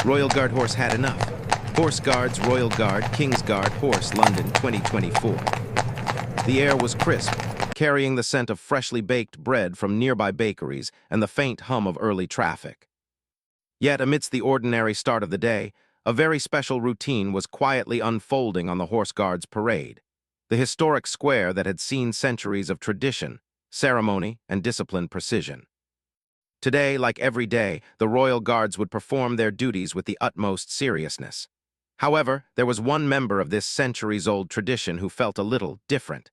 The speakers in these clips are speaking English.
Royal Guard horse had enough. Horse Guards, Royal Guard, King's Guard, Horse, London, 2024. The air was crisp, carrying the scent of freshly baked bread from nearby bakeries and the faint hum of early traffic. Yet, amidst the ordinary start of the day, a very special routine was quietly unfolding on the Horse Guards parade, the historic square that had seen centuries of tradition, ceremony, and disciplined precision. Today, like every day, the Royal Guards would perform their duties with the utmost seriousness. However, there was one member of this centuries-old tradition who felt a little different.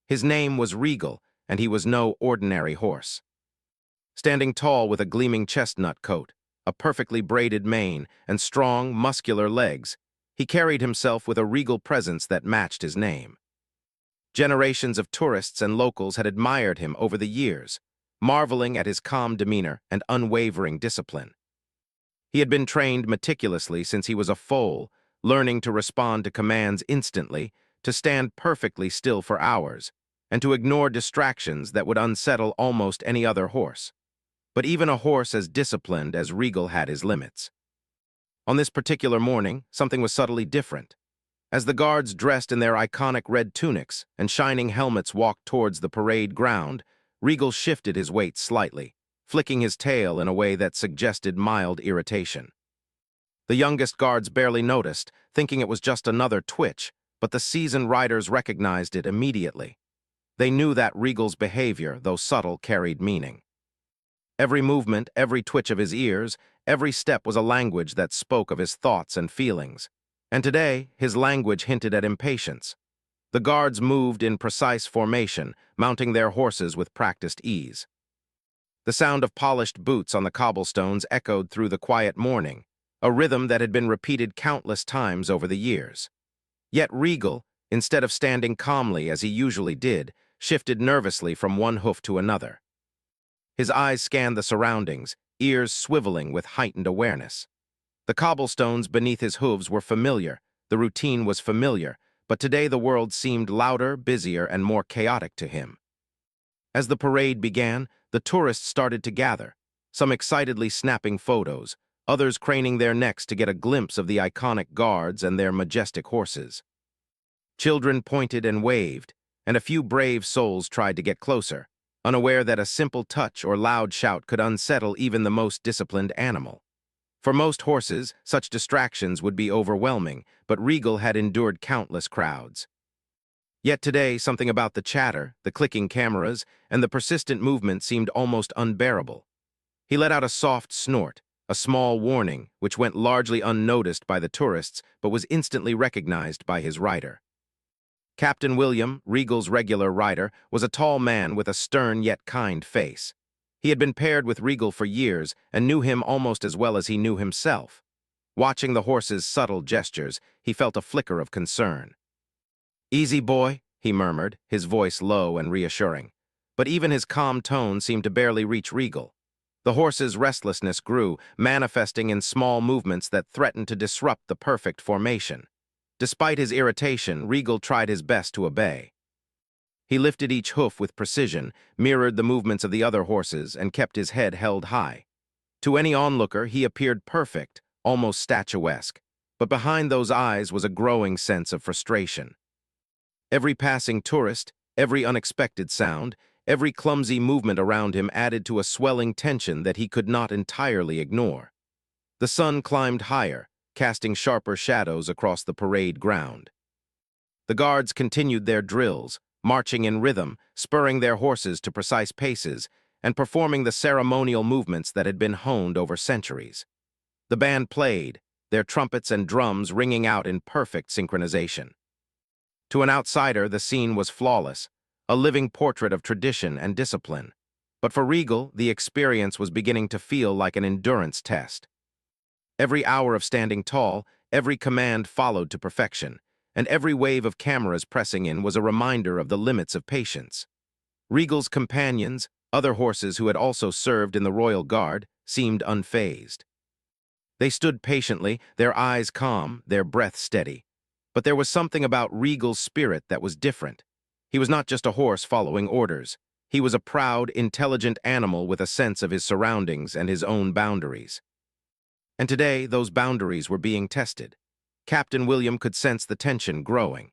His name was Regal, and he was no ordinary horse. Standing tall with a gleaming chestnut coat, a perfectly braided mane, and strong, muscular legs, he carried himself with a regal presence that matched his name. Generations of tourists and locals had admired him over the years, marveling at his calm demeanor and unwavering discipline. He had been trained meticulously since he was a foal, learning to respond to commands instantly, to stand perfectly still for hours, and to ignore distractions that would unsettle almost any other horse. But even a horse as disciplined as Regal had his limits. On this particular morning, something was subtly different. As the guards dressed in their iconic red tunics and shining helmets walked towards the parade ground, Regal shifted his weight slightly, flicking his tail in a way that suggested mild irritation. The youngest guards barely noticed, thinking it was just another twitch, but the seasoned riders recognized it immediately. They knew that Regal's behavior, though subtle, carried meaning. Every movement, every twitch of his ears, every step was a language that spoke of his thoughts and feelings. And today, his language hinted at impatience. The guards moved in precise formation, mounting their horses with practiced ease. The sound of polished boots on the cobblestones echoed through the quiet morning, a rhythm that had been repeated countless times over the years. Yet Regal, instead of standing calmly as he usually did, shifted nervously from one hoof to another. His eyes scanned the surroundings, ears swiveling with heightened awareness. The cobblestones beneath his hooves were familiar, the routine was familiar, but today the world seemed louder, busier, and more chaotic to him. As the parade began, the tourists started to gather, some excitedly snapping photos, others craning their necks to get a glimpse of the iconic guards and their majestic horses. Children pointed and waved, and a few brave souls tried to get closer, unaware that a simple touch or loud shout could unsettle even the most disciplined animal. For most horses, such distractions would be overwhelming, but Regal had endured countless crowds. Yet today, something about the chatter, the clicking cameras, and the persistent movement seemed almost unbearable. He let out a soft snort, a small warning, which went largely unnoticed by the tourists, but was instantly recognized by his rider. Captain William, Regal's regular rider, was a tall man with a stern yet kind face. He had been paired with Regal for years and knew him almost as well as he knew himself. Watching the horse's subtle gestures, he felt a flicker of concern. "Easy, boy," he murmured, his voice low and reassuring. But even his calm tone seemed to barely reach Regal. The horse's restlessness grew, manifesting in small movements that threatened to disrupt the perfect formation. Despite his irritation, Regal tried his best to obey. He lifted each hoof with precision, mirrored the movements of the other horses, and kept his head held high. To any onlooker, he appeared perfect, almost statuesque, but behind those eyes was a growing sense of frustration. Every passing tourist, every unexpected sound, every clumsy movement around him added to a swelling tension that he could not entirely ignore. The sun climbed higher, casting sharper shadows across the parade ground. The guards continued their drills, marching in rhythm, spurring their horses to precise paces, and performing the ceremonial movements that had been honed over centuries. The band played, their trumpets and drums ringing out in perfect synchronization. To an outsider, the scene was flawless, a living portrait of tradition and discipline. But for Regal, the experience was beginning to feel like an endurance test. Every hour of standing tall, every command followed to perfection, and every wave of cameras pressing in was a reminder of the limits of patience. Regal's companions, other horses who had also served in the Royal Guard, seemed unfazed. They stood patiently, their eyes calm, their breath steady. But there was something about Regal's spirit that was different. He was not just a horse following orders. He was a proud, intelligent animal with a sense of his surroundings and his own boundaries. And today, those boundaries were being tested. Captain William could sense the tension growing.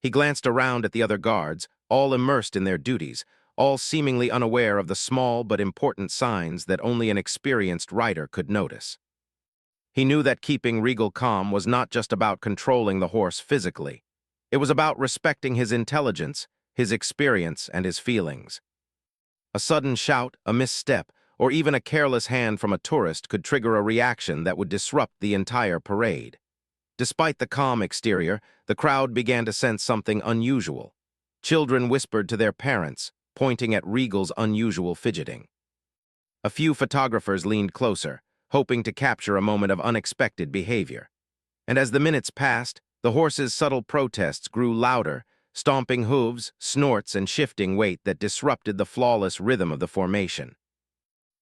He glanced around at the other guards, all immersed in their duties, all seemingly unaware of the small but important signs that only an experienced rider could notice. He knew that keeping Regal calm was not just about controlling the horse physically. It was about respecting his intelligence, his experience, and his feelings. A sudden shout, a misstep, or even a careless hand from a tourist could trigger a reaction that would disrupt the entire parade. Despite the calm exterior, the crowd began to sense something unusual. Children whispered to their parents, pointing at Regal's unusual fidgeting. A few photographers leaned closer, hoping to capture a moment of unexpected behavior. And as the minutes passed, the horse's subtle protests grew louder, stomping hooves, snorts, and shifting weight that disrupted the flawless rhythm of the formation.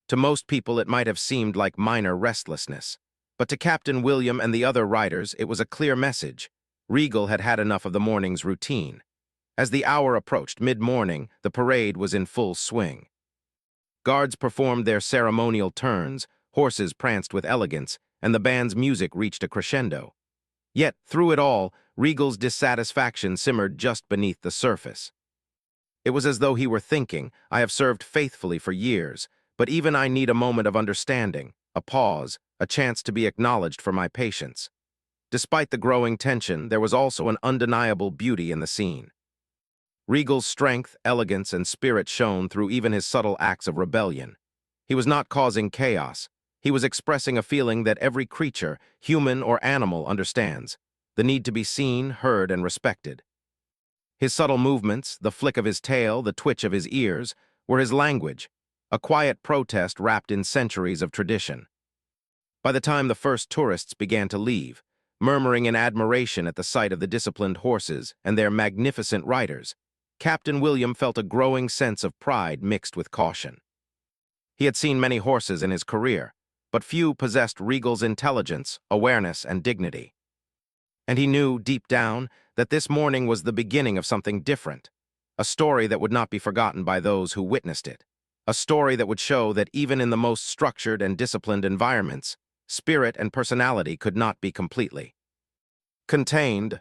To most people, it might have seemed like minor restlessness. But to Captain William and the other riders, it was a clear message. Regal had had enough of the morning's routine. As the hour approached mid-morning, the parade was in full swing. Guards performed their ceremonial turns, horses pranced with elegance, and the band's music reached a crescendo. Yet, through it all, Regal's dissatisfaction simmered just beneath the surface. It was as though he were thinking, "I have served faithfully for years, but even I need a moment of understanding, a pause, a chance to be acknowledged for my patience." Despite the growing tension, there was also an undeniable beauty in the scene. Regal's strength, elegance, and spirit shone through even his subtle acts of rebellion. He was not causing chaos. He was expressing a feeling that every creature, human or animal, understands: the need to be seen, heard, and respected. His subtle movements, the flick of his tail, the twitch of his ears, were his language, a quiet protest wrapped in centuries of tradition. By the time the first tourists began to leave, murmuring in admiration at the sight of the disciplined horses and their magnificent riders, Captain William felt a growing sense of pride mixed with caution. He had seen many horses in his career, but few possessed Regal's intelligence, awareness, and dignity. And he knew, deep down, that this morning was the beginning of something different, a story that would not be forgotten by those who witnessed it, a story that would show that even in the most structured and disciplined environments, spirit and personality could not be completely contained.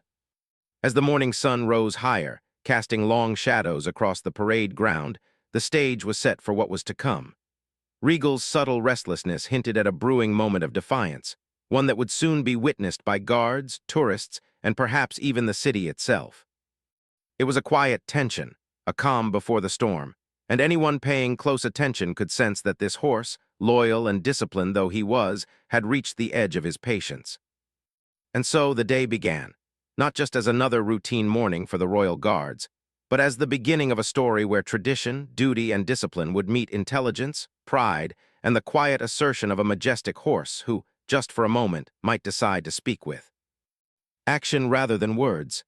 As the morning sun rose higher, casting long shadows across the parade ground, the stage was set for what was to come. Regal's subtle restlessness hinted at a brewing moment of defiance, one that would soon be witnessed by guards, tourists, and perhaps even the city itself. It was a quiet tension, a calm before the storm, and anyone paying close attention could sense that this horse, loyal and disciplined though he was, had reached the edge of his patience. And so the day began, not just as another routine morning for the Royal Guards, but as the beginning of a story where tradition, duty, and discipline would meet intelligence, pride, and the quiet assertion of a majestic horse who, just for a moment, might decide to speak with action rather than words.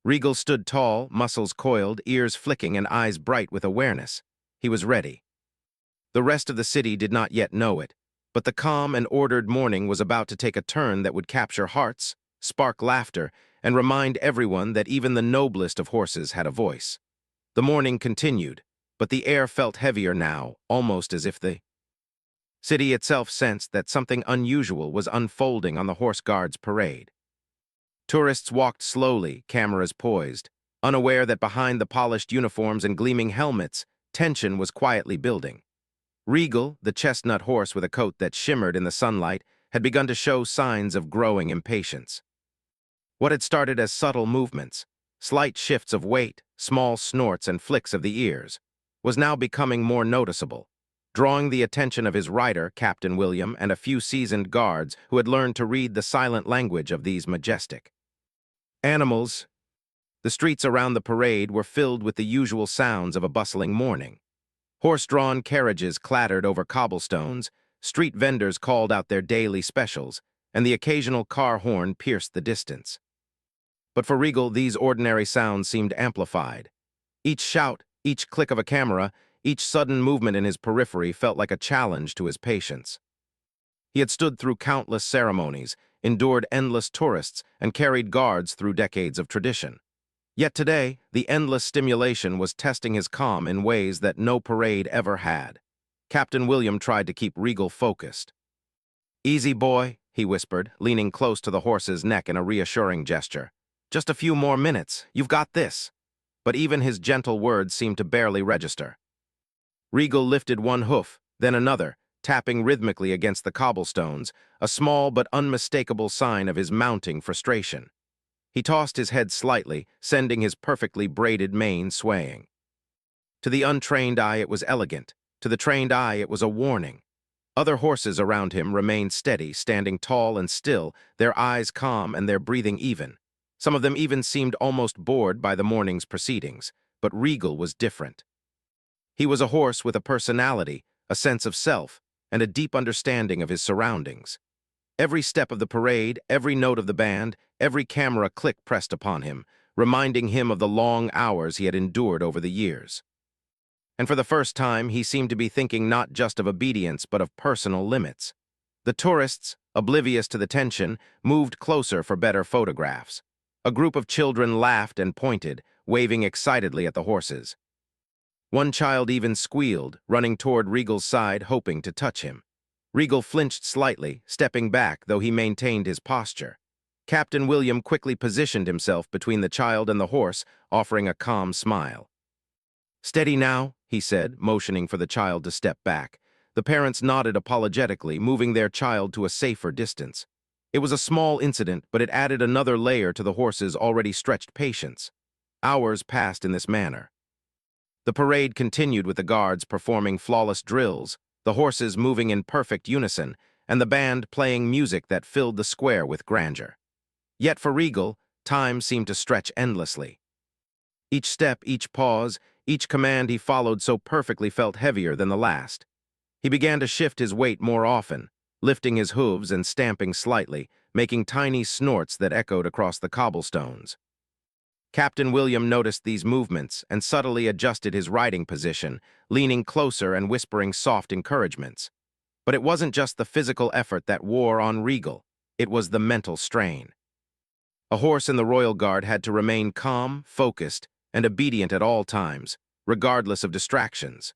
Regal stood tall, muscles coiled, ears flicking, and eyes bright with awareness. He was ready. The rest of the city did not yet know it, but the calm and ordered morning was about to take a turn that would capture hearts, spark laughter, and remind everyone that even the noblest of horses had a voice. The morning continued, but the air felt heavier now, almost as if the city itself sensed that something unusual was unfolding on the Horse Guards parade. Tourists walked slowly, cameras poised, unaware that behind the polished uniforms and gleaming helmets, tension was quietly building. Regal, the chestnut horse with a coat that shimmered in the sunlight, had begun to show signs of growing impatience. What had started as subtle movements, slight shifts of weight, small snorts and flicks of the ears, was now becoming more noticeable, drawing the attention of his rider, Captain William, and a few seasoned guards who had learned to read the silent language of these majestic animals. The streets around the parade were filled with the usual sounds of a bustling morning. Horse-drawn carriages clattered over cobblestones, street vendors called out their daily specials, and the occasional car horn pierced the distance. But for Regal, these ordinary sounds seemed amplified. Each shout, each click of a camera, each sudden movement in his periphery felt like a challenge to his patience. He had stood through countless ceremonies, endured endless tourists, and carried guards through decades of tradition. Yet today, the endless stimulation was testing his calm in ways that no parade ever had. Captain William tried to keep Regal focused. "Easy, boy," he whispered, leaning close to the horse's neck in a reassuring gesture. "Just a few more minutes. You've got this." But even his gentle words seemed to barely register. Regal lifted one hoof, then another, tapping rhythmically against the cobblestones, a small but unmistakable sign of his mounting frustration. He tossed his head slightly, sending his perfectly braided mane swaying. To the untrained eye it was elegant. To the trained eye it was a warning. Other horses around him remained steady, standing tall and still, their eyes calm and their breathing even. Some of them even seemed almost bored by the morning's proceedings, but Regal was different. He was a horse with a personality, a sense of self, and a deep understanding of his surroundings. Every step of the parade, every note of the band, every camera click pressed upon him, reminding him of the long hours he had endured over the years. And for the first time, he seemed to be thinking not just of obedience, but of personal limits. The tourists, oblivious to the tension, moved closer for better photographs. A group of children laughed and pointed, waving excitedly at the horses. One child even squealed, running toward Regal's side, hoping to touch him. Regal flinched slightly, stepping back, though he maintained his posture. Captain William quickly positioned himself between the child and the horse, offering a calm smile. "Steady now," he said, motioning for the child to step back. The parents nodded apologetically, moving their child to a safer distance. It was a small incident, but it added another layer to the horse's already stretched patience. Hours passed in this manner. The parade continued with the guards performing flawless drills, the horses moving in perfect unison, and the band playing music that filled the square with grandeur. Yet for Regal, time seemed to stretch endlessly. Each step, each pause, each command he followed so perfectly felt heavier than the last. He began to shift his weight more often, lifting his hooves and stamping slightly, making tiny snorts that echoed across the cobblestones. Captain William noticed these movements and subtly adjusted his riding position, leaning closer and whispering soft encouragements. But it wasn't just the physical effort that wore on Regal, it was the mental strain. A horse in the Royal Guard had to remain calm, focused, and obedient at all times, regardless of distractions.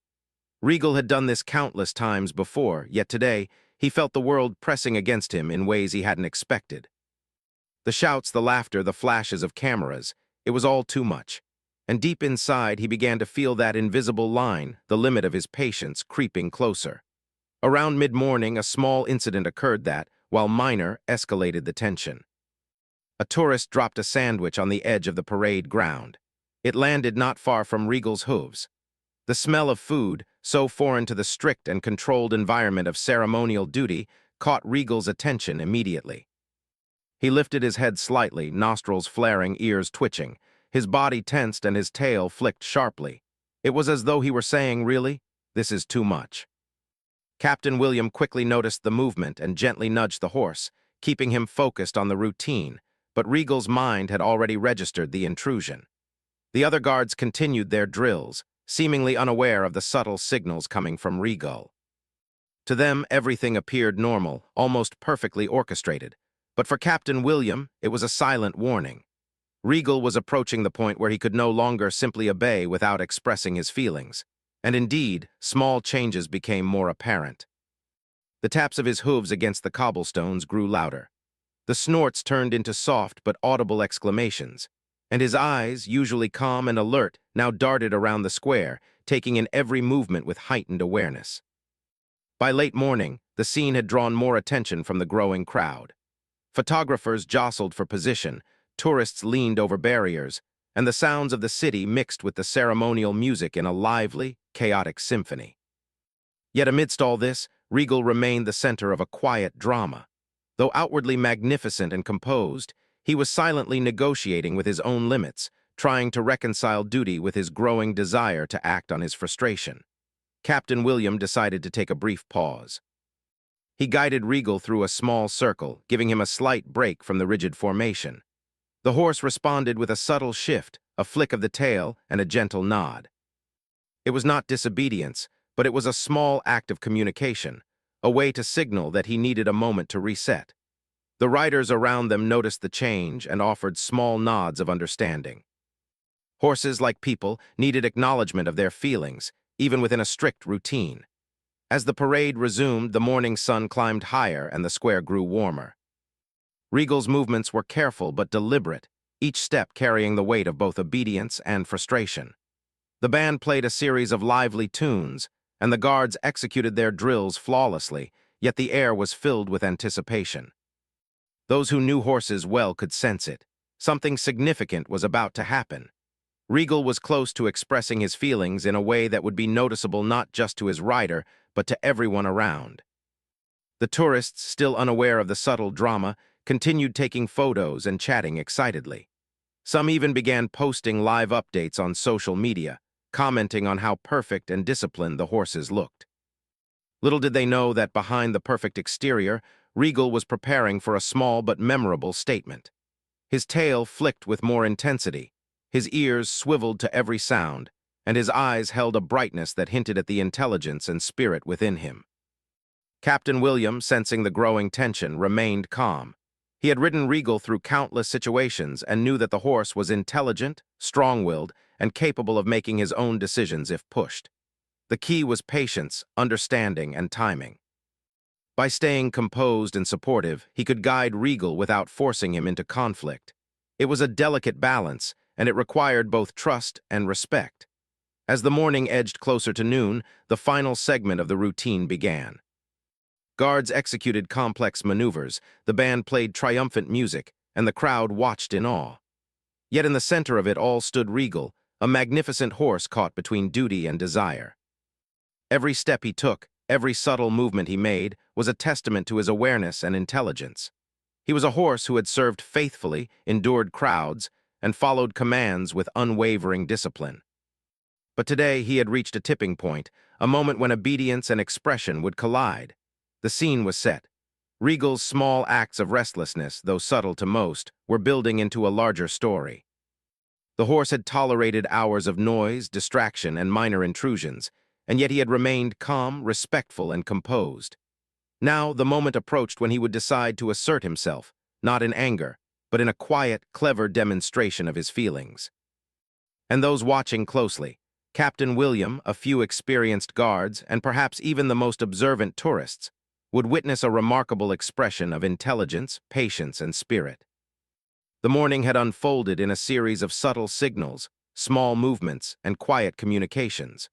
Regal had done this countless times before, yet today, he felt the world pressing against him in ways he hadn't expected. The shouts, the laughter, the flashes of cameras, it was all too much. And deep inside, he began to feel that invisible line, the limit of his patience, creeping closer. Around mid-morning, a small incident occurred that, while minor, escalated the tension. A tourist dropped a sandwich on the edge of the parade ground. It landed not far from Regal's hooves. The smell of food, so foreign to the strict and controlled environment of ceremonial duty, caught Regal's attention immediately. He lifted his head slightly, nostrils flaring, ears twitching. His body tensed and his tail flicked sharply. It was as though he were saying, "Really? This is too much." Captain William quickly noticed the movement and gently nudged the horse, keeping him focused on the routine, but Regal's mind had already registered the intrusion. The other guards continued their drills, seemingly unaware of the subtle signals coming from Regal. To them, everything appeared normal, almost perfectly orchestrated. But for Captain William, it was a silent warning. Regal was approaching the point where he could no longer simply obey without expressing his feelings. And indeed, small changes became more apparent. The taps of his hooves against the cobblestones grew louder. The snorts turned into soft but audible exclamations, and his eyes, usually calm and alert, now darted around the square, taking in every movement with heightened awareness. By late morning, the scene had drawn more attention from the growing crowd. Photographers jostled for position, tourists leaned over barriers, and the sounds of the city mixed with the ceremonial music in a lively, chaotic symphony. Yet amidst all this, Regal remained the center of a quiet drama. Though outwardly magnificent and composed, he was silently negotiating with his own limits, trying to reconcile duty with his growing desire to act on his frustration. Captain William decided to take a brief pause. He guided Regal through a small circle, giving him a slight break from the rigid formation. The horse responded with a subtle shift, a flick of the tail, and a gentle nod. It was not disobedience, but it was a small act of communication, a way to signal that he needed a moment to reset. The riders around them noticed the change and offered small nods of understanding. Horses, like people, needed acknowledgement of their feelings, even within a strict routine. As the parade resumed, the morning sun climbed higher and the square grew warmer. Regal's movements were careful but deliberate, each step carrying the weight of both obedience and frustration. The band played a series of lively tunes, and the guards executed their drills flawlessly, yet the air was filled with anticipation. Those who knew horses well could sense it. Something significant was about to happen. Regal was close to expressing his feelings in a way that would be noticeable not just to his rider, but to everyone around. The tourists, still unaware of the subtle drama, continued taking photos and chatting excitedly. Some even began posting live updates on social media, commenting on how perfect and disciplined the horses looked. Little did they know that behind the perfect exterior, Regal was preparing for a small but memorable statement. His tail flicked with more intensity, his ears swiveled to every sound, and his eyes held a brightness that hinted at the intelligence and spirit within him. Captain William, sensing the growing tension, remained calm. He had ridden Regal through countless situations and knew that the horse was intelligent, strong-willed, and capable of making his own decisions if pushed. The key was patience, understanding, and timing. By staying composed and supportive, he could guide Regal without forcing him into conflict. It was a delicate balance, and it required both trust and respect. As the morning edged closer to noon, the final segment of the routine began. Guards executed complex maneuvers, the band played triumphant music, and the crowd watched in awe. Yet in the center of it all stood Regal, a magnificent horse caught between duty and desire. Every step he took, every subtle movement he made, was a testament to his awareness and intelligence. He was a horse who had served faithfully, endured crowds, and followed commands with unwavering discipline. But today he had reached a tipping point, a moment when obedience and expression would collide. The scene was set. Regal's small acts of restlessness, though subtle to most, were building into a larger story. The horse had tolerated hours of noise, distraction, and minor intrusions, and yet he had remained calm, respectful, and composed. Now the moment approached when he would decide to assert himself, not in anger, but in a quiet, clever demonstration of his feelings. And those watching closely, Captain William, a few experienced guards, and perhaps even the most observant tourists, would witness a remarkable expression of intelligence, patience, and spirit. The morning had unfolded in a series of subtle signals, small movements, and quiet communications.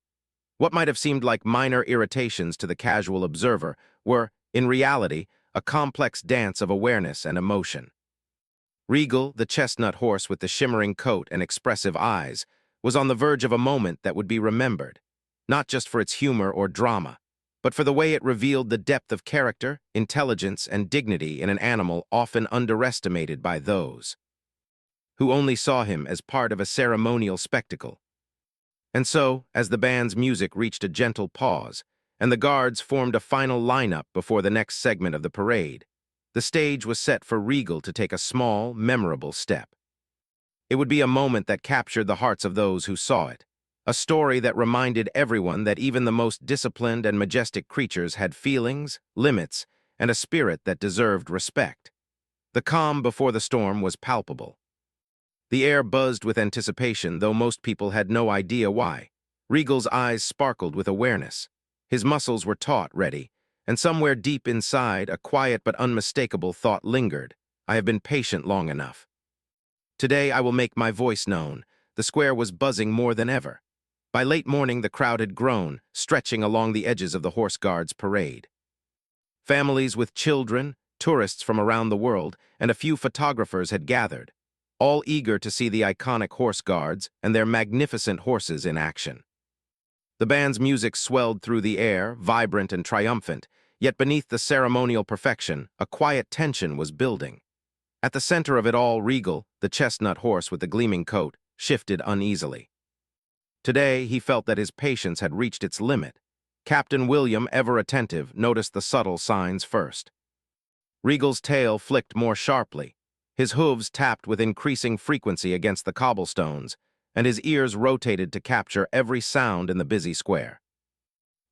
What might have seemed like minor irritations to the casual observer were, in reality, a complex dance of awareness and emotion. Regal, the chestnut horse with the shimmering coat and expressive eyes, was on the verge of a moment that would be remembered, not just for its humor or drama, but for the way it revealed the depth of character, intelligence, and dignity in an animal often underestimated by those who only saw him as part of a ceremonial spectacle. And so, as the band's music reached a gentle pause, and the guards formed a final lineup before the next segment of the parade, the stage was set for Regal to take a small, memorable step. It would be a moment that captured the hearts of those who saw it, a story that reminded everyone that even the most disciplined and majestic creatures had feelings, limits, and a spirit that deserved respect. The calm before the storm was palpable. The air buzzed with anticipation, though most people had no idea why. Regal's eyes sparkled with awareness. His muscles were taut, ready, and somewhere deep inside, a quiet but unmistakable thought lingered. I have been patient long enough. Today I will make my voice known. The square was buzzing more than ever. By late morning, the crowd had grown, stretching along the edges of the Horse Guards parade. Families with children, tourists from around the world, and a few photographers had gathered, all eager to see the iconic Horse Guards and their magnificent horses in action. The band's music swelled through the air, vibrant and triumphant, yet beneath the ceremonial perfection, a quiet tension was building. At the center of it all, Regal, the chestnut horse with the gleaming coat, shifted uneasily. Today, he felt that his patience had reached its limit. Captain William, ever attentive, noticed the subtle signs first. Regal's tail flicked more sharply. His hooves tapped with increasing frequency against the cobblestones, and his ears rotated to capture every sound in the busy square.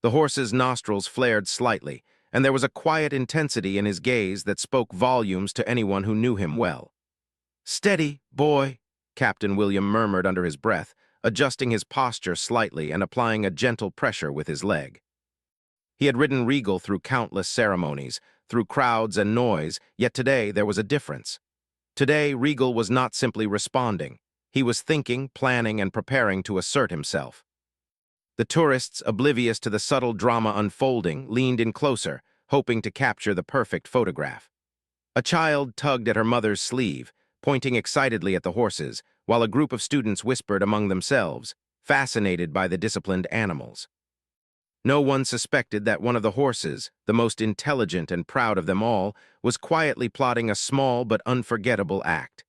The horse's nostrils flared slightly, and there was a quiet intensity in his gaze that spoke volumes to anyone who knew him well. "Steady, boy," Captain William murmured under his breath, adjusting his posture slightly and applying a gentle pressure with his leg. He had ridden Regal through countless ceremonies, through crowds and noise, yet today there was a difference. Today, Regal was not simply responding. He was thinking, planning, and preparing to assert himself. The tourists, oblivious to the subtle drama unfolding, leaned in closer, hoping to capture the perfect photograph. A child tugged at her mother's sleeve, pointing excitedly at the horses, while a group of students whispered among themselves, fascinated by the disciplined animals. No one suspected that one of the horses, the most intelligent and proud of them all, was quietly plotting a small but unforgettable act.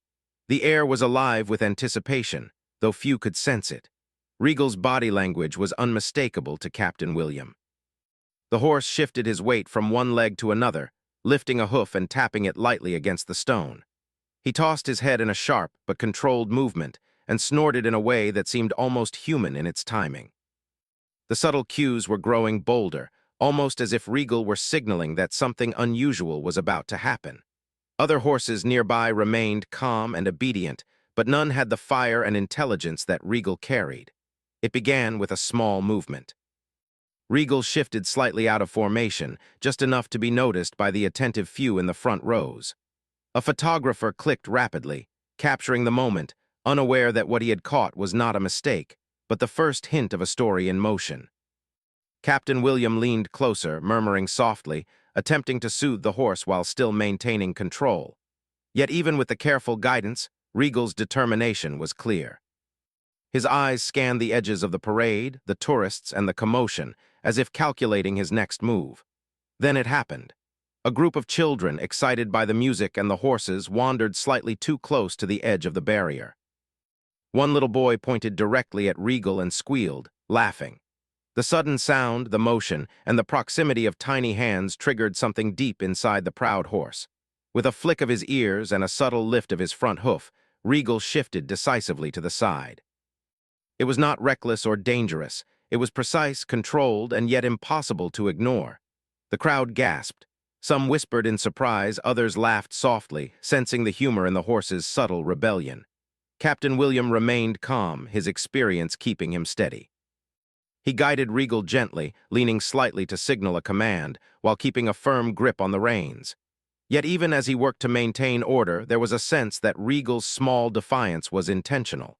The air was alive with anticipation, though few could sense it. Regal's body language was unmistakable to Captain William. The horse shifted his weight from one leg to another, lifting a hoof and tapping it lightly against the stone. He tossed his head in a sharp but controlled movement and snorted in a way that seemed almost human in its timing. The subtle cues were growing bolder, almost as if Regal were signaling that something unusual was about to happen. Other horses nearby remained calm and obedient, but none had the fire and intelligence that Regal carried. It began with a small movement. Regal shifted slightly out of formation, just enough to be noticed by the attentive few in the front rows. A photographer clicked rapidly, capturing the moment, unaware that what he had caught was not a mistake, but the first hint of a story in motion. Captain William leaned closer, murmuring softly, attempting to soothe the horse while still maintaining control. Yet even with the careful guidance, Regal's determination was clear. His eyes scanned the edges of the parade, the tourists, and the commotion, as if calculating his next move. Then it happened. A group of children, excited by the music and the horses, wandered slightly too close to the edge of the barrier. One little boy pointed directly at Regal and squealed, laughing. The sudden sound, the motion, and the proximity of tiny hands triggered something deep inside the proud horse. With a flick of his ears and a subtle lift of his front hoof, Regal shifted decisively to the side. It was not reckless or dangerous. It was precise, controlled, and yet impossible to ignore. The crowd gasped. Some whispered in surprise, others laughed softly, sensing the humor in the horse's subtle rebellion. Captain William remained calm, his experience keeping him steady. He guided Regal gently, leaning slightly to signal a command, while keeping a firm grip on the reins. Yet even as he worked to maintain order, there was a sense that Regal's small defiance was intentional.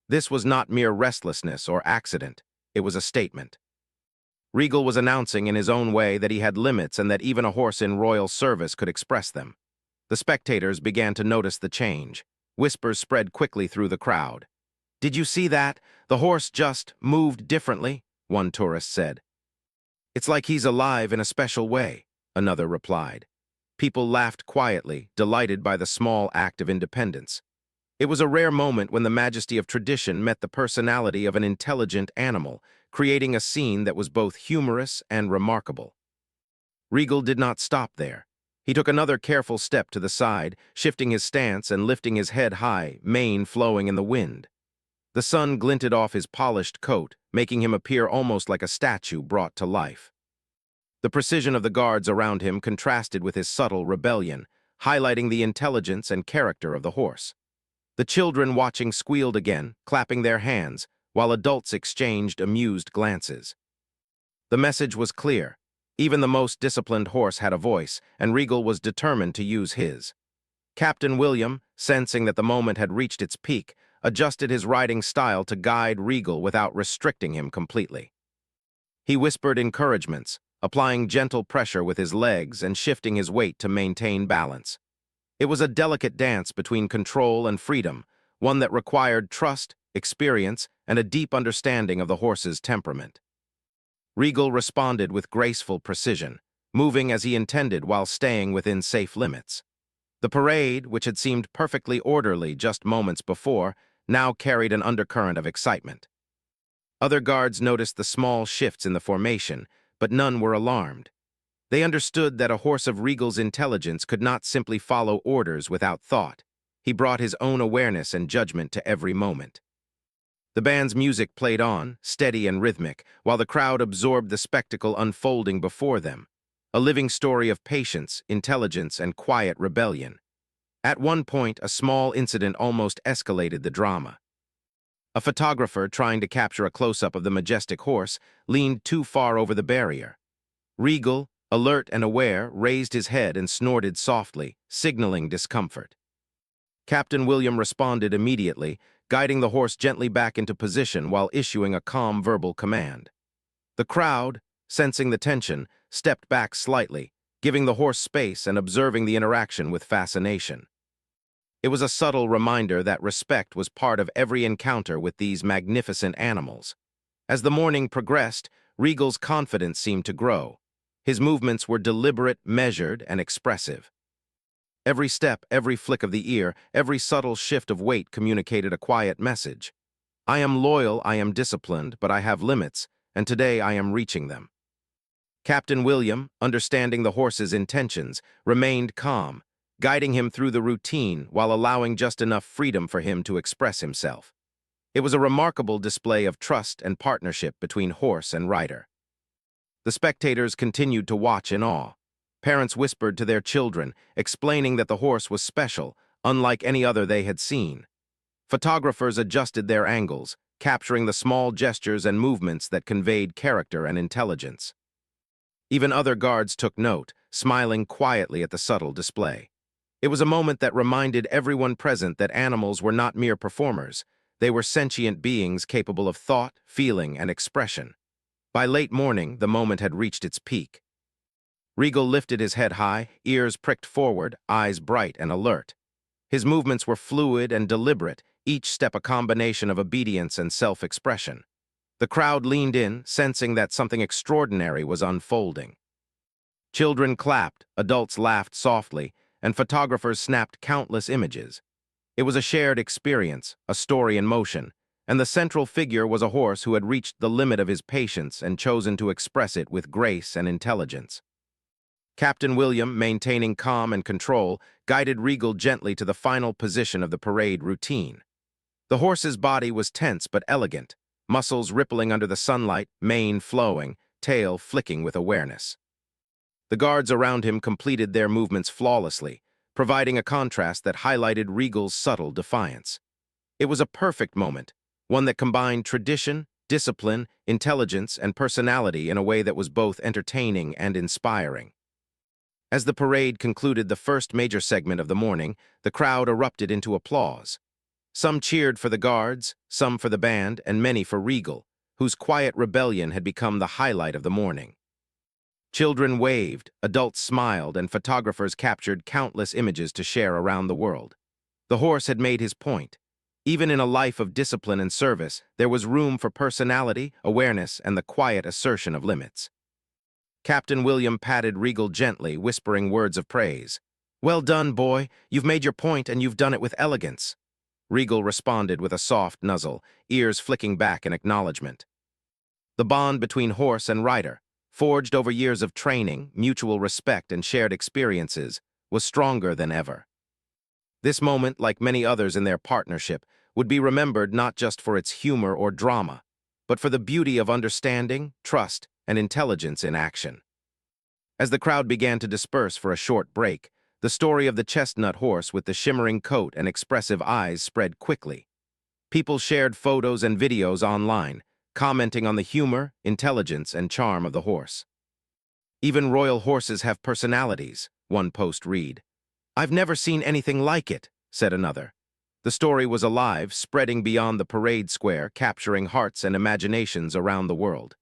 This was not mere restlessness or accident. It was a statement. Regal was announcing in his own way that he had limits and that even a horse in royal service could express them. The spectators began to notice the change. Whispers spread quickly through the crowd. "Did you see that? The horse just moved differently," one tourist said. "It's like he's alive in a special way," another replied. People laughed quietly, delighted by the small act of independence. It was a rare moment when the majesty of tradition met the personality of an intelligent animal, creating a scene that was both humorous and remarkable. Regal did not stop there. He took another careful step to the side, shifting his stance and lifting his head high, mane flowing in the wind. The sun glinted off his polished coat, making him appear almost like a statue brought to life. The precision of the guards around him contrasted with his subtle rebellion, highlighting the intelligence and character of the horse. The children watching squealed again, clapping their hands, while adults exchanged amused glances. The message was clear. Even the most disciplined horse had a voice, and Regal was determined to use his. Captain William, sensing that the moment had reached its peak, adjusted his riding style to guide Regal without restricting him completely. He whispered encouragements, applying gentle pressure with his legs and shifting his weight to maintain balance. It was a delicate dance between control and freedom, one that required trust, experience, and a deep understanding of the horse's temperament. Regal responded with graceful precision, moving as he intended while staying within safe limits. The parade, which had seemed perfectly orderly just moments before, now carried an undercurrent of excitement. Other guards noticed the small shifts in the formation, but none were alarmed. They understood that a horse of Regal's intelligence could not simply follow orders without thought. He brought his own awareness and judgment to every moment. The band's music played on, steady and rhythmic, while the crowd absorbed the spectacle unfolding before them, a living story of patience, intelligence, and quiet rebellion. At one point, a small incident almost escalated the drama. A photographer, trying to capture a close-up of the majestic horse, leaned too far over the barrier. Regal, alert and aware, raised his head and snorted softly, signaling discomfort. Captain William responded immediately, guiding the horse gently back into position while issuing a calm verbal command. The crowd, sensing the tension, stepped back slightly, giving the horse space and observing the interaction with fascination. It was a subtle reminder that respect was part of every encounter with these magnificent animals. As the morning progressed, Regal's confidence seemed to grow. His movements were deliberate, measured, and expressive. Every step, every flick of the ear, every subtle shift of weight communicated a quiet message. I am loyal, I am disciplined, but I have limits, and today I am reaching them. Captain William, understanding the horse's intentions, remained calm, guiding him through the routine while allowing just enough freedom for him to express himself. It was a remarkable display of trust and partnership between horse and rider. The spectators continued to watch in awe. Parents whispered to their children, explaining that the horse was special, unlike any other they had seen. Photographers adjusted their angles, capturing the small gestures and movements that conveyed character and intelligence. Even other guards took note, smiling quietly at the subtle display. It was a moment that reminded everyone present that animals were not mere performers. They were sentient beings capable of thought, feeling, and expression. By late morning, the moment had reached its peak. Regal lifted his head high, ears pricked forward, eyes bright and alert. His movements were fluid and deliberate, each step a combination of obedience and self-expression. The crowd leaned in, sensing that something extraordinary was unfolding. Children clapped, adults laughed softly, and photographers snapped countless images. It was a shared experience, a story in motion, and the central figure was a horse who had reached the limit of his patience and chosen to express it with grace and intelligence. Captain William, maintaining calm and control, guided Regal gently to the final position of the parade routine. The horse's body was tense but elegant, muscles rippling under the sunlight, mane flowing, tail flicking with awareness. The guards around him completed their movements flawlessly, providing a contrast that highlighted Regal's subtle defiance. It was a perfect moment, one that combined tradition, discipline, intelligence, and personality in a way that was both entertaining and inspiring. As the parade concluded the first major segment of the morning, the crowd erupted into applause. Some cheered for the guards, some for the band, and many for Regal, whose quiet rebellion had become the highlight of the morning. Children waved, adults smiled, and photographers captured countless images to share around the world. The horse had made his point. Even in a life of discipline and service, there was room for personality, awareness, and the quiet assertion of limits. Captain William patted Regal gently, whispering words of praise. "Well done, boy. You've made your point, and you've done it with elegance." Regal responded with a soft nuzzle, ears flicking back in acknowledgement. The bond between horse and rider, forged over years of training, mutual respect, and shared experiences, was stronger than ever. This moment, like many others in their partnership, would be remembered not just for its humor or drama, but for the beauty of understanding, trust, and intelligence in action. As the crowd began to disperse for a short break, the story of the chestnut horse with the shimmering coat and expressive eyes spread quickly. People shared photos and videos online, commenting on the humor, intelligence, and charm of the horse. "Even royal horses have personalities," one post read. "I've never seen anything like it," said another. The story was alive, spreading beyond the parade square, capturing hearts and imaginations around the world.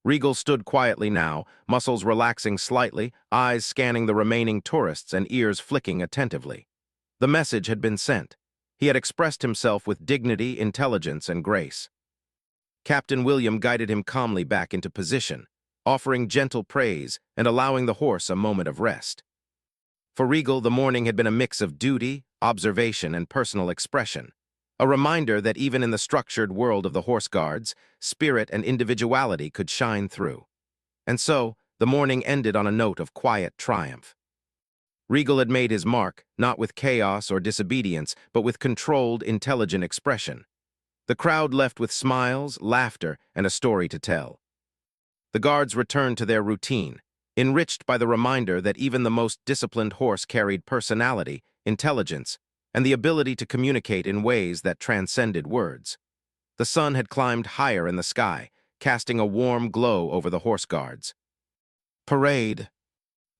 Regal stood quietly now, muscles relaxing slightly, eyes scanning the remaining tourists and ears flicking attentively. The message had been sent. He had expressed himself with dignity, intelligence, and grace. Captain William guided him calmly back into position, offering gentle praise and allowing the horse a moment of rest. For Regal, the morning had been a mix of duty, observation, and personal expression, a reminder that even in the structured world of the horse guards, spirit and individuality could shine through. And so, the morning ended on a note of quiet triumph. Regal had made his mark, not with chaos or disobedience, but with controlled, intelligent expression. The crowd left with smiles, laughter, and a story to tell. The guards returned to their routine, enriched by the reminder that even the most disciplined horse carried personality, intelligence, and the ability to communicate in ways that transcended words. The sun had climbed higher in the sky, casting a warm glow over the horse guards. Parade.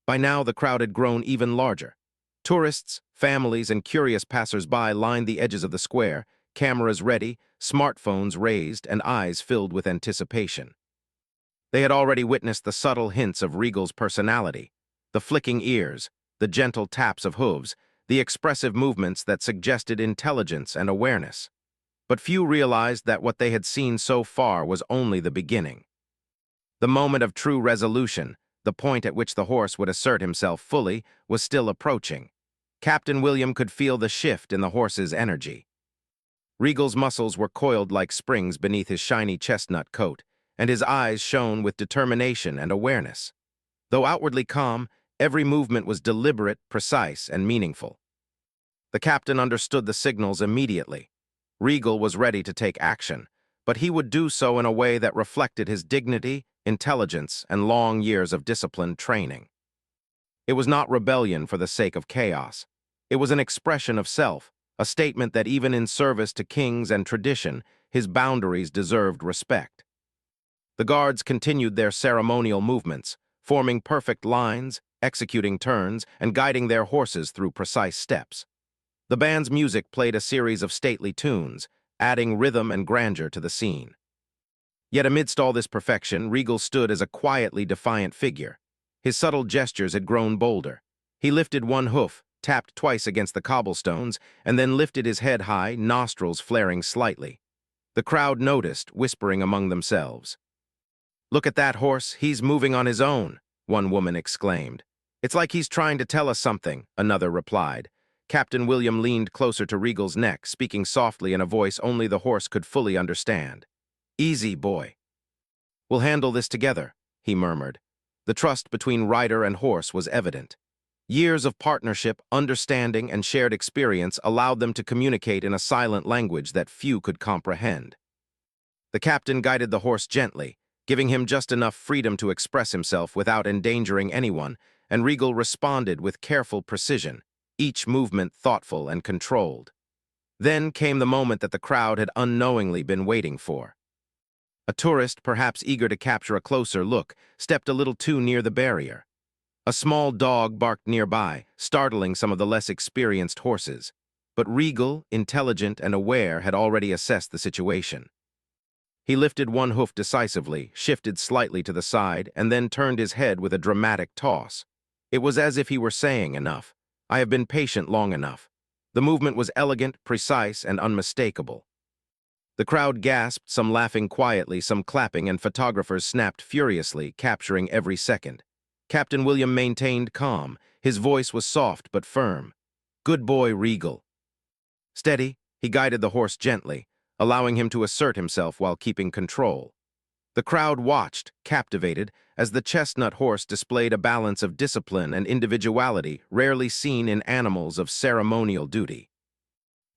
By now, the crowd had grown even larger. Tourists, families, and curious passers-by lined the edges of the square, cameras ready, smartphones raised, and eyes filled with anticipation. They had already witnessed the subtle hints of Regal's personality, the flicking ears, the gentle taps of hooves, the expressive movements that suggested intelligence and awareness. But few realized that what they had seen so far was only the beginning. The moment of true resolution, the point at which the horse would assert himself fully, was still approaching. Captain William could feel the shift in the horse's energy. Regal's muscles were coiled like springs beneath his shiny chestnut coat, and his eyes shone with determination and awareness. Though outwardly calm, every movement was deliberate, precise, and meaningful. The captain understood the signals immediately. Regal was ready to take action, but he would do so in a way that reflected his dignity, intelligence, and long years of disciplined training. It was not rebellion for the sake of chaos. It was an expression of self, a statement that even in service to kings and tradition, his boundaries deserved respect. The guards continued their ceremonial movements, forming perfect lines, executing turns, and guiding their horses through precise steps. The band's music played a series of stately tunes, adding rhythm and grandeur to the scene. Yet amidst all this perfection, Regal stood as a quietly defiant figure. His subtle gestures had grown bolder. He lifted one hoof, tapped twice against the cobblestones, and then lifted his head high, nostrils flaring slightly. The crowd noticed, whispering among themselves. "Look at that horse, he's moving on his own," one woman exclaimed. "It's like he's trying to tell us something," another replied. Captain William leaned closer to Regal's neck, speaking softly in a voice only the horse could fully understand. "Easy, boy. We'll handle this together," he murmured. The trust between rider and horse was evident. Years of partnership, understanding, and shared experience allowed them to communicate in a silent language that few could comprehend. The captain guided the horse gently, giving him just enough freedom to express himself without endangering anyone, and Regal responded with careful precision, each movement thoughtful and controlled. Then came the moment that the crowd had unknowingly been waiting for. A tourist, perhaps eager to capture a closer look, stepped a little too near the barrier. A small dog barked nearby, startling some of the less experienced horses. But Regal, intelligent and aware, had already assessed the situation. He lifted one hoof decisively, shifted slightly to the side, and then turned his head with a dramatic toss. It was as if he were saying, "Enough. I have been patient long enough." The movement was elegant, precise, and unmistakable. The crowd gasped, some laughing quietly, some clapping, and photographers snapped furiously, capturing every second. Captain William maintained calm. His voice was soft but firm. "Good boy, Regal." Steady, he guided the horse gently, allowing him to assert himself while keeping control. The crowd watched, captivated, as the chestnut horse displayed a balance of discipline and individuality rarely seen in animals of ceremonial duty.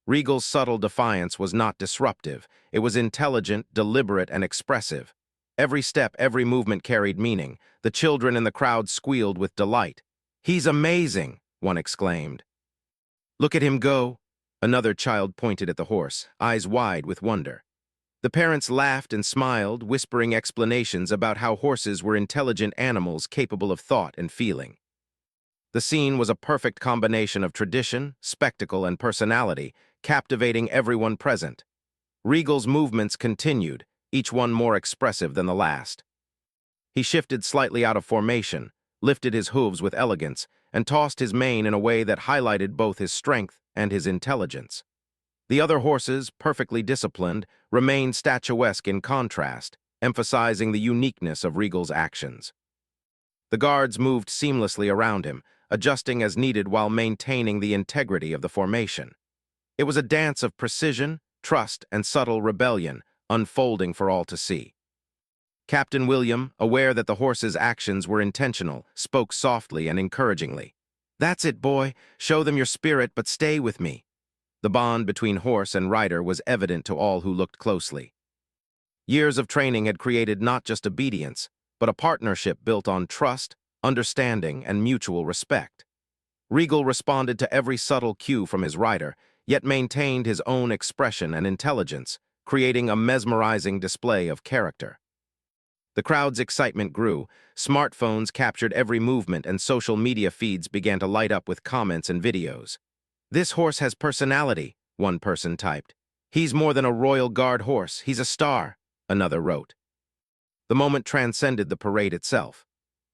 Regal's subtle defiance was not disruptive. It was intelligent, deliberate, and expressive. Every step, every movement carried meaning. The children in the crowd squealed with delight. "He's amazing!" one exclaimed. "Look at him go!" Another child pointed at the horse, eyes wide with wonder. The parents laughed and smiled, whispering explanations about how horses were intelligent animals capable of thought and feeling. The scene was a perfect combination of tradition, spectacle, and personality, captivating everyone present. Regal's movements continued, each one more expressive than the last. He shifted slightly out of formation, lifted his hooves with elegance, and tossed his mane in a way that highlighted both his strength and his intelligence. The other horses, perfectly disciplined, remained statuesque in contrast, emphasizing the uniqueness of Regal's actions. The guards moved seamlessly around him, adjusting as needed while maintaining the integrity of the formation. It was a dance of precision, trust, and subtle rebellion, unfolding for all to see. Captain William, aware that the horse's actions were intentional, spoke softly and encouragingly. "That's it, boy. Show them your spirit, but stay with me." The bond between horse and rider was evident to all who looked closely. Years of training had created not just obedience, but a partnership built on trust, understanding, and mutual respect. Regal responded to every subtle cue from his rider, yet maintained his own expression and intelligence, creating a mesmerizing display of character. The crowd's excitement grew. Smartphones captured every movement and social media feeds began to light up with comments and videos. "This horse has personality," one person typed. "He's more than a royal guard horse, he's a star," another wrote. The moment transcended the parade itself.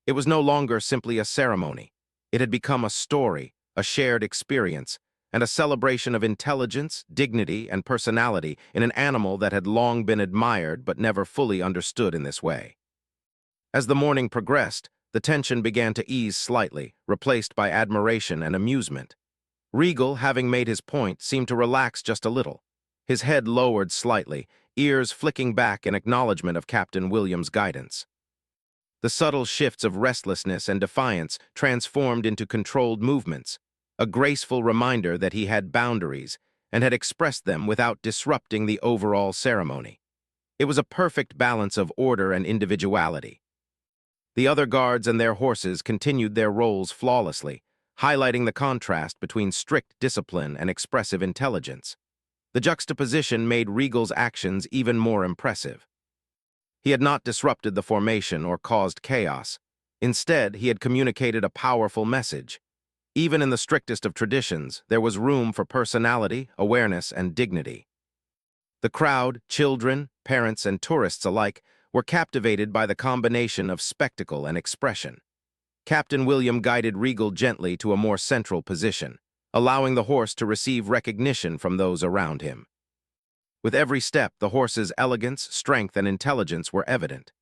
It was no longer simply a ceremony. It had become a story, a shared experience, and a celebration of intelligence, dignity, and personality in an animal that had long been admired but never fully understood in this way. As the morning progressed, the tension began to ease slightly, replaced by admiration and amusement. Regal, having made his point, seemed to relax just a little. His head lowered slightly, ears flicking back in acknowledgement of Captain William's guidance. The subtle shifts of restlessness and defiance transformed into controlled movements, a graceful reminder that he had boundaries and had expressed them without disrupting the overall ceremony. It was a perfect balance of order and individuality. The other guards and their horses continued their roles flawlessly, highlighting the contrast between strict discipline and expressive intelligence. The juxtaposition made Regal's actions even more impressive. He had not disrupted the formation or caused chaos. Instead, he had communicated a powerful message. Even in the strictest of traditions, there was room for personality, awareness, and dignity. The crowd, children, parents, and tourists alike, were captivated by the combination of spectacle and expression. Captain William guided Regal gently to a more central position, allowing the horse to receive recognition from those around him. With every step, the horse's elegance, strength, and intelligence were evident.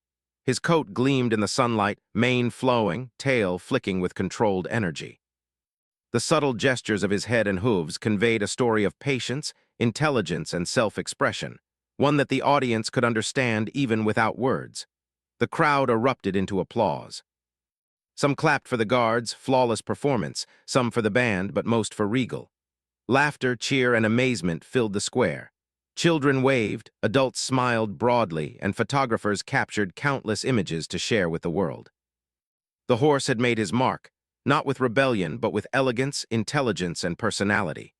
His coat gleamed in the sunlight, mane flowing, tail flicking with controlled energy. The subtle gestures of his head and hooves conveyed a story of patience, intelligence, and self-expression, one that the audience could understand even without words. The crowd erupted into applause. Some clapped for the guard's flawless performance, some for the band, but most for Regal. Laughter, cheer, and amazement filled the square. Children waved, adults smiled broadly, and photographers captured countless images to share with the world. The horse had made his mark, not with rebellion, but with elegance, intelligence, and personality.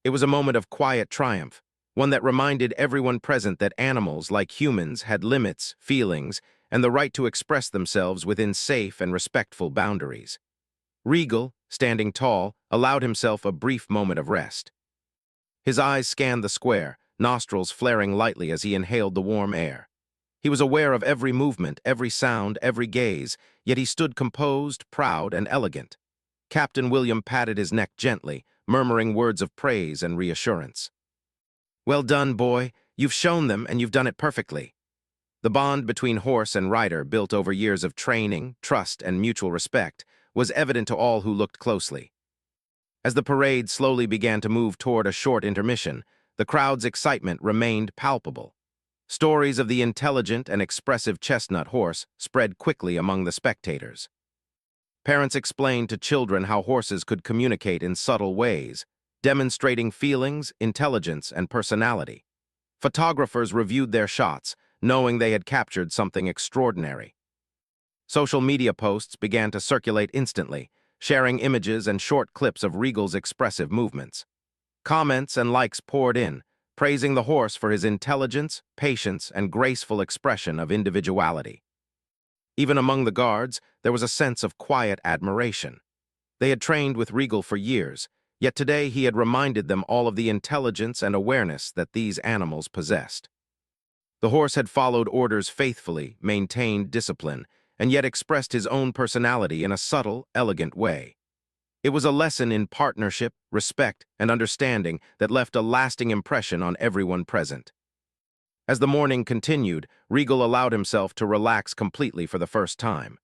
It was a moment of quiet triumph, one that reminded everyone present that animals, like humans, had limits, feelings, and the right to express themselves within safe and respectful boundaries. Regal, standing tall, allowed himself a brief moment of rest. His eyes scanned the square, nostrils flaring lightly as he inhaled the warm air. He was aware of every movement, every sound, every gaze, yet he stood composed, proud, and elegant. Captain William patted his neck gently, murmuring words of praise and reassurance. "Well done, boy. You've shown them, and you've done it perfectly." The bond between horse and rider, built over years of training, trust, and mutual respect, was evident to all who looked closely. As the parade slowly began to move toward a short intermission, the crowd's excitement remained palpable. Stories of the intelligent and expressive chestnut horse spread quickly among the spectators. Parents explained to children how horses could communicate in subtle ways, demonstrating feelings, intelligence, and personality. Photographers reviewed their shots, knowing they had captured something extraordinary. Social media posts began to circulate instantly, sharing images and short clips of Regal's expressive movements. Comments and likes poured in, praising the horse for his intelligence, patience, and graceful expression of individuality. Even among the guards, there was a sense of quiet admiration. They had trained with Regal for years, yet today he had reminded them all of the intelligence and awareness that these animals possessed. The horse had followed orders faithfully, maintained discipline, and yet expressed his own personality in a subtle, elegant way. It was a lesson in partnership, respect, and understanding that left a lasting impression on everyone present. As the morning continued, Regal allowed himself to relax completely for the first time.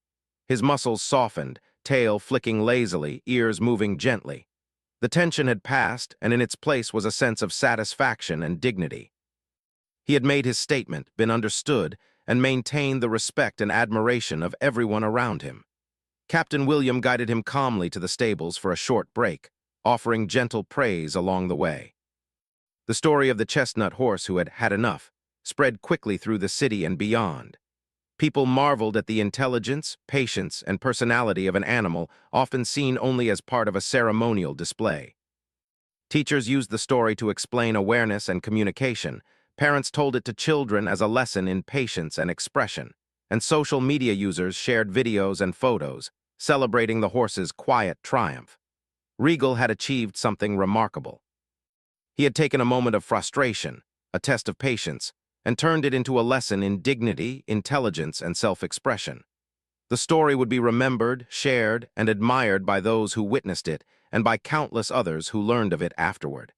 His muscles softened, tail flicking lazily, ears moving gently. The tension had passed, and in its place was a sense of satisfaction and dignity. He had made his statement, been understood, and maintained the respect and admiration of everyone around him. Captain William guided him calmly to the stables for a short break, offering gentle praise along the way. The story of the chestnut horse who had had enough spread quickly through the city and beyond. People marveled at the intelligence, patience, and personality of an animal often seen only as part of a ceremonial display. Teachers used the story to explain awareness and communication. Parents told it to children as a lesson in patience and expression, and social media users shared videos and photos, celebrating the horse's quiet triumph. Regal had achieved something remarkable. He had taken a moment of frustration, a test of patience, and turned it into a lesson in dignity, intelligence, and self-expression. The story would be remembered, shared, and admired by those who witnessed it and by countless others who learned of it afterward.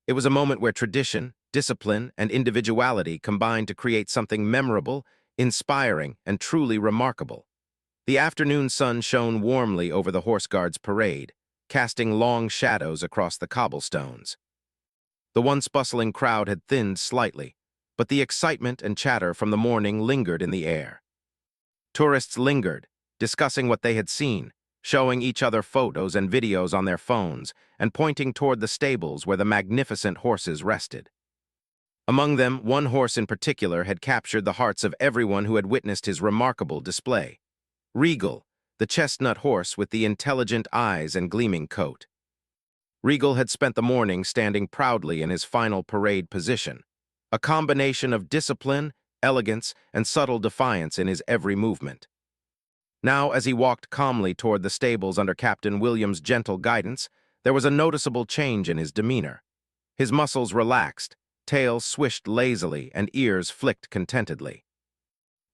It was a moment where tradition, discipline, and individuality combined to create something memorable, inspiring, and truly remarkable. The afternoon sun shone warmly over the Horse Guards parade, casting long shadows across the cobblestones. The once bustling crowd had thinned slightly, but the excitement and chatter from the morning lingered in the air. Tourists lingered, discussing what they had seen, showing each other photos and videos on their phones, and pointing toward the stables where the magnificent horses rested. Among them, one horse in particular had captured the hearts of everyone who had witnessed his remarkable display. Regal, the chestnut horse with the intelligent eyes and gleaming coat. Regal had spent the morning standing proudly in his final parade position, a combination of discipline, elegance, and subtle defiance in his every movement. Now, as he walked calmly toward the stables under Captain William's gentle guidance, there was a noticeable change in his demeanor. His muscles relaxed, tail swished lazily, and ears flicked contentedly.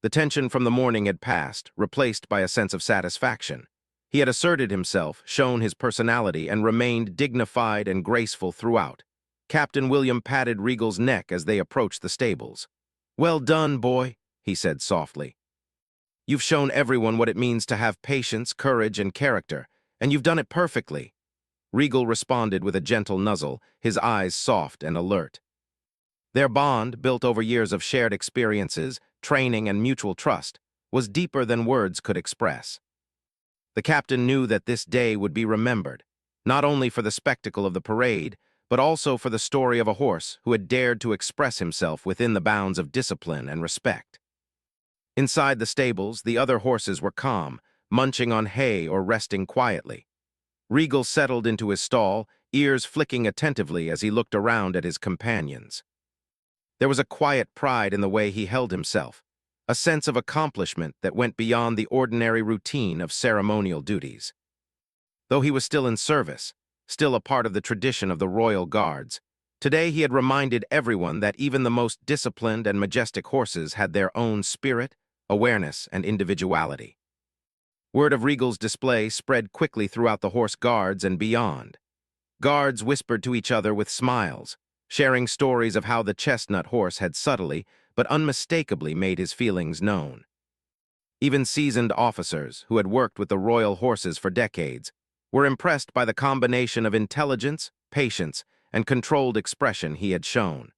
The tension from the morning had passed, replaced by a sense of satisfaction. He had asserted himself, shown his personality, and remained dignified and graceful throughout. Captain William patted Regal's neck as they approached the stables. "Well done, boy," he said softly. "You've shown everyone what it means to have patience, courage, and character, and you've done it perfectly." Regal responded with a gentle nuzzle, his eyes soft and alert. Their bond, built over years of shared experiences, training, and mutual trust, was deeper than words could express. The captain knew that this day would be remembered, not only for the spectacle of the parade, but also for the story of a horse who had dared to express himself within the bounds of discipline and respect. Inside the stables, the other horses were calm, munching on hay or resting quietly. Regal settled into his stall, ears flicking attentively as he looked around at his companions. There was a quiet pride in the way he held himself, a sense of accomplishment that went beyond the ordinary routine of ceremonial duties. Though he was still in service, still a part of the tradition of the Royal Guards, today he had reminded everyone that even the most disciplined and majestic horses had their own spirit, awareness, and individuality. Word of Regal's display spread quickly throughout the Horse Guards and beyond. Guards whispered to each other with smiles, sharing stories of how the chestnut horse had subtly but unmistakably made his feelings known. Even seasoned officers, who had worked with the royal horses for decades, were impressed by the combination of intelligence, patience, and controlled expression he had shown.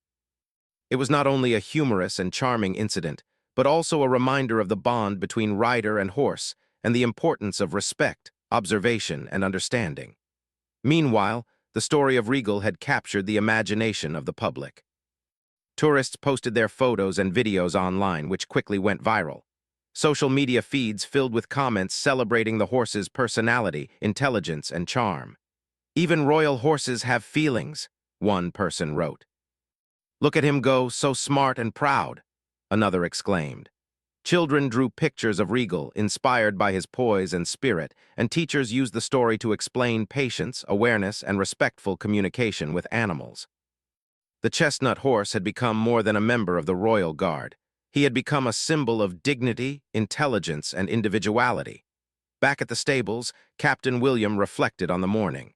It was not only a humorous and charming incident, but also a reminder of the bond between rider and horse and the importance of respect, observation, and understanding. Meanwhile, the story of Regal had captured the imagination of the public. Tourists posted their photos and videos online, which quickly went viral. Social media feeds filled with comments celebrating the horse's personality, intelligence, and charm. "Even royal horses have feelings," one person wrote. "Look at him go, so smart and proud," another exclaimed. Children drew pictures of Regal, inspired by his poise and spirit, and teachers used the story to explain patience, awareness, and respectful communication with animals. The chestnut horse had become more than a member of the Royal Guard. He had become a symbol of dignity, intelligence, and individuality. Back at the stables, Captain William reflected on the morning.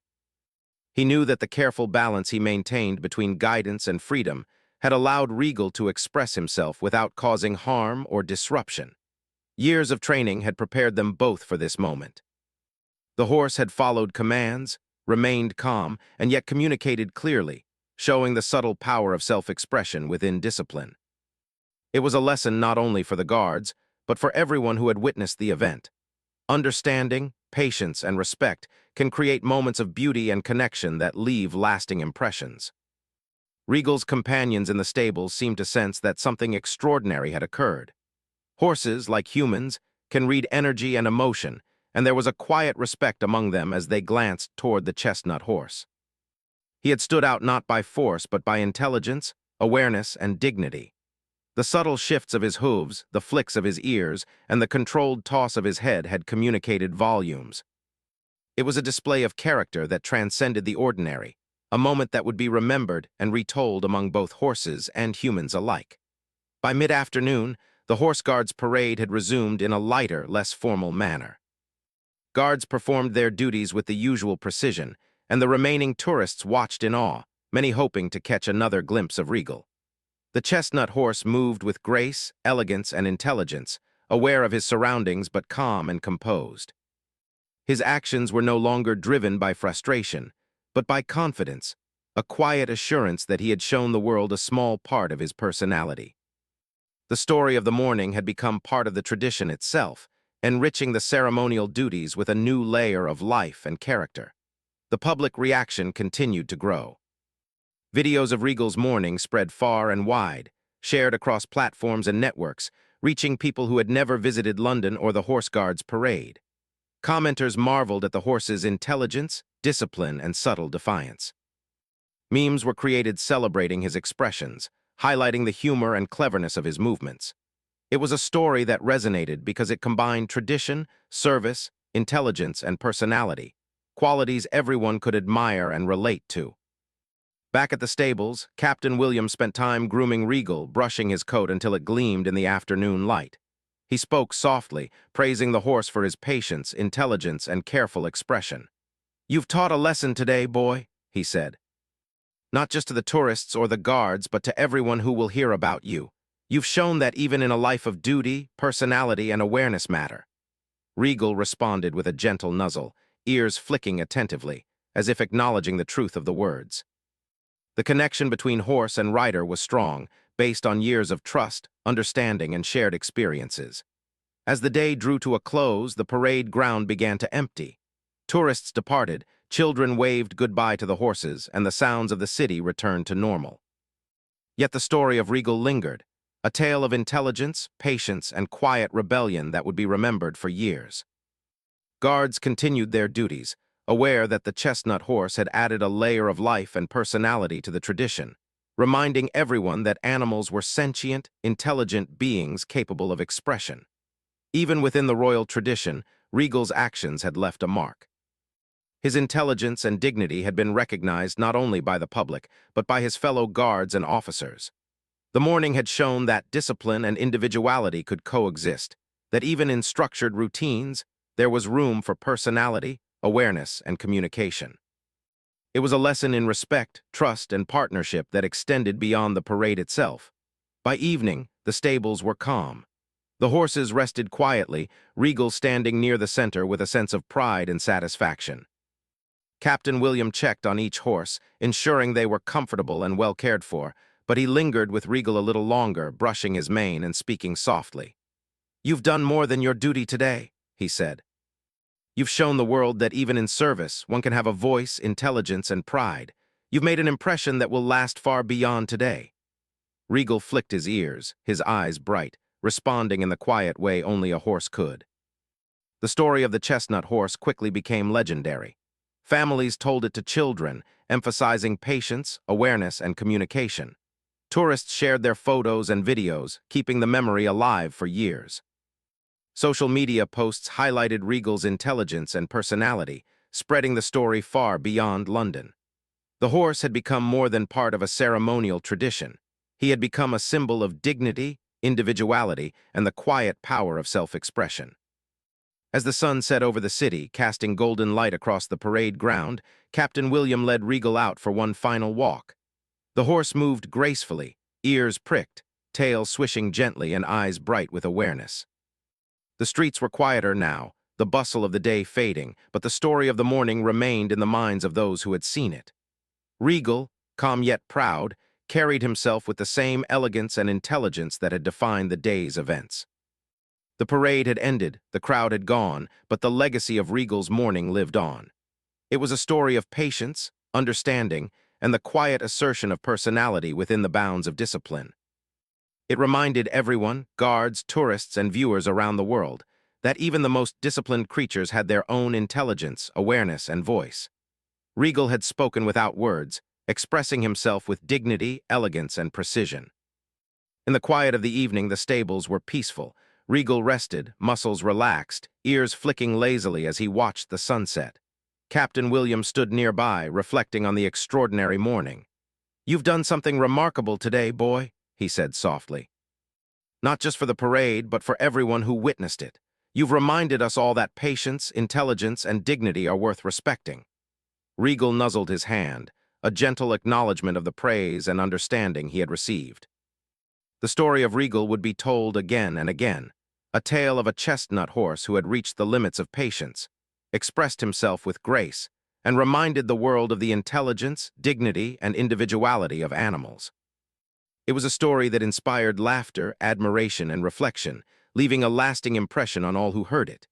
He knew that the careful balance he maintained between guidance and freedom had allowed Regal to express himself without causing harm or disruption. Years of training had prepared them both for this moment. The horse had followed commands, remained calm, and yet communicated clearly, showing the subtle power of self-expression within discipline. It was a lesson not only for the guards, but for everyone who had witnessed the event. Understanding, patience, and respect can create moments of beauty and connection that leave lasting impressions. Regal's companions in the stables seemed to sense that something extraordinary had occurred. Horses, like humans, can read energy and emotion, and there was a quiet respect among them as they glanced toward the chestnut horse. He had stood out not by force but by intelligence, awareness, and dignity. The subtle shifts of his hooves, the flicks of his ears, and the controlled toss of his head had communicated volumes. It was a display of character that transcended the ordinary, a moment that would be remembered and retold among both horses and humans alike. By mid-afternoon, the Horse Guards parade had resumed in a lighter, less formal manner. Guards performed their duties with the usual precision, and the remaining tourists watched in awe, many hoping to catch another glimpse of Regal. The chestnut horse moved with grace, elegance, and intelligence, aware of his surroundings but calm and composed. His actions were no longer driven by frustration, but by confidence, a quiet assurance that he had shown the world a small part of his personality. The story of the morning had become part of the tradition itself, enriching the ceremonial duties with a new layer of life and character. The public reaction continued to grow. Videos of Regal's morning spread far and wide, shared across platforms and networks, reaching people who had never visited London or the Horse Guards parade. Commenters marveled at the horse's intelligence, discipline, and subtle defiance. Memes were created celebrating his expressions, highlighting the humor and cleverness of his movements. It was a story that resonated because it combined tradition, service, intelligence, and personality, qualities everyone could admire and relate to. Back at the stables, Captain William spent time grooming Regal, brushing his coat until it gleamed in the afternoon light. He spoke softly, praising the horse for his patience, intelligence, and careful expression. "You've taught a lesson today, boy," he said. "Not just to the tourists or the guards, but to everyone who will hear about you. You've shown that even in a life of duty, personality, and awareness matter." Regal responded with a gentle nuzzle, ears flicking attentively, as if acknowledging the truth of the words. The connection between horse and rider was strong, based on years of trust, understanding, and shared experiences. As the day drew to a close, the parade ground began to empty. Tourists departed, children waved goodbye to the horses, and the sounds of the city returned to normal. Yet the story of Regal lingered, a tale of intelligence, patience, and quiet rebellion that would be remembered for years. Guards continued their duties, aware that the chestnut horse had added a layer of life and personality to the tradition, reminding everyone that animals were sentient, intelligent beings capable of expression. Even within the royal tradition, Regal's actions had left a mark. His intelligence and dignity had been recognized not only by the public, but by his fellow guards and officers. The morning had shown that discipline and individuality could coexist, that even in structured routines, there was room for personality, awareness, and communication. It was a lesson in respect, trust, and partnership that extended beyond the parade itself. By evening, the stables were calm. The horses rested quietly, Regal standing near the center with a sense of pride and satisfaction. Captain William checked on each horse, ensuring they were comfortable and well cared for, but he lingered with Regal a little longer, brushing his mane and speaking softly. "You've done more than your duty today," he said. "You've shown the world that even in service, one can have a voice, intelligence, and pride. You've made an impression that will last far beyond today." Regal flicked his ears, his eyes bright, responding in the quiet way only a horse could. The story of the chestnut horse quickly became legendary. Families told it to children, emphasizing patience, awareness, and communication. Tourists shared their photos and videos, keeping the memory alive for years. Social media posts highlighted Regal's intelligence and personality, spreading the story far beyond London. The horse had become more than part of a ceremonial tradition. He had become a symbol of dignity, individuality, and the quiet power of self-expression. As the sun set over the city, casting golden light across the parade ground, Captain William led Regal out for one final walk. The horse moved gracefully, ears pricked, tail swishing gently, and eyes bright with awareness. The streets were quieter now, the bustle of the day fading, but the story of the morning remained in the minds of those who had seen it. Regal, calm yet proud, carried himself with the same elegance and intelligence that had defined the day's events. The parade had ended, the crowd had gone, but the legacy of Regal's morning lived on. It was a story of patience, understanding, and the quiet assertion of personality within the bounds of discipline. It reminded everyone, guards, tourists, and viewers around the world, that even the most disciplined creatures had their own intelligence, awareness, and voice. Regal had spoken without words, expressing himself with dignity, elegance, and precision. In the quiet of the evening, the stables were peaceful. Regal rested, muscles relaxed, ears flicking lazily as he watched the sunset. Captain William stood nearby, reflecting on the extraordinary morning. "You've done something remarkable today, boy," he said softly. "Not just for the parade, but for everyone who witnessed it. You've reminded us all that patience, intelligence, and dignity are worth respecting." Regal nuzzled his hand, a gentle acknowledgement of the praise and understanding he had received. The story of Regal would be told again and again, a tale of a chestnut horse who had reached the limits of patience, expressed himself with grace, and reminded the world of the intelligence, dignity, and individuality of animals. It was a story that inspired laughter, admiration, and reflection, leaving a lasting impression on all who heard it.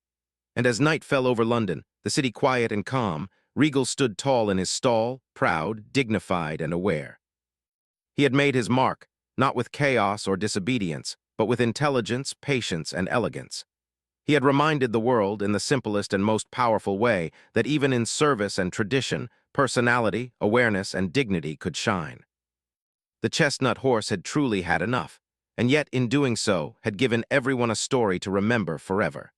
And as night fell over London, the city quiet and calm, Regal stood tall in his stall, proud, dignified, and aware. He had made his mark, not with chaos or disobedience, but with intelligence, patience, and elegance. He had reminded the world, in the simplest and most powerful way, that even in service and tradition, personality, awareness, and dignity could shine. The chestnut horse had truly had enough, and yet, in doing so, had given everyone a story to remember forever.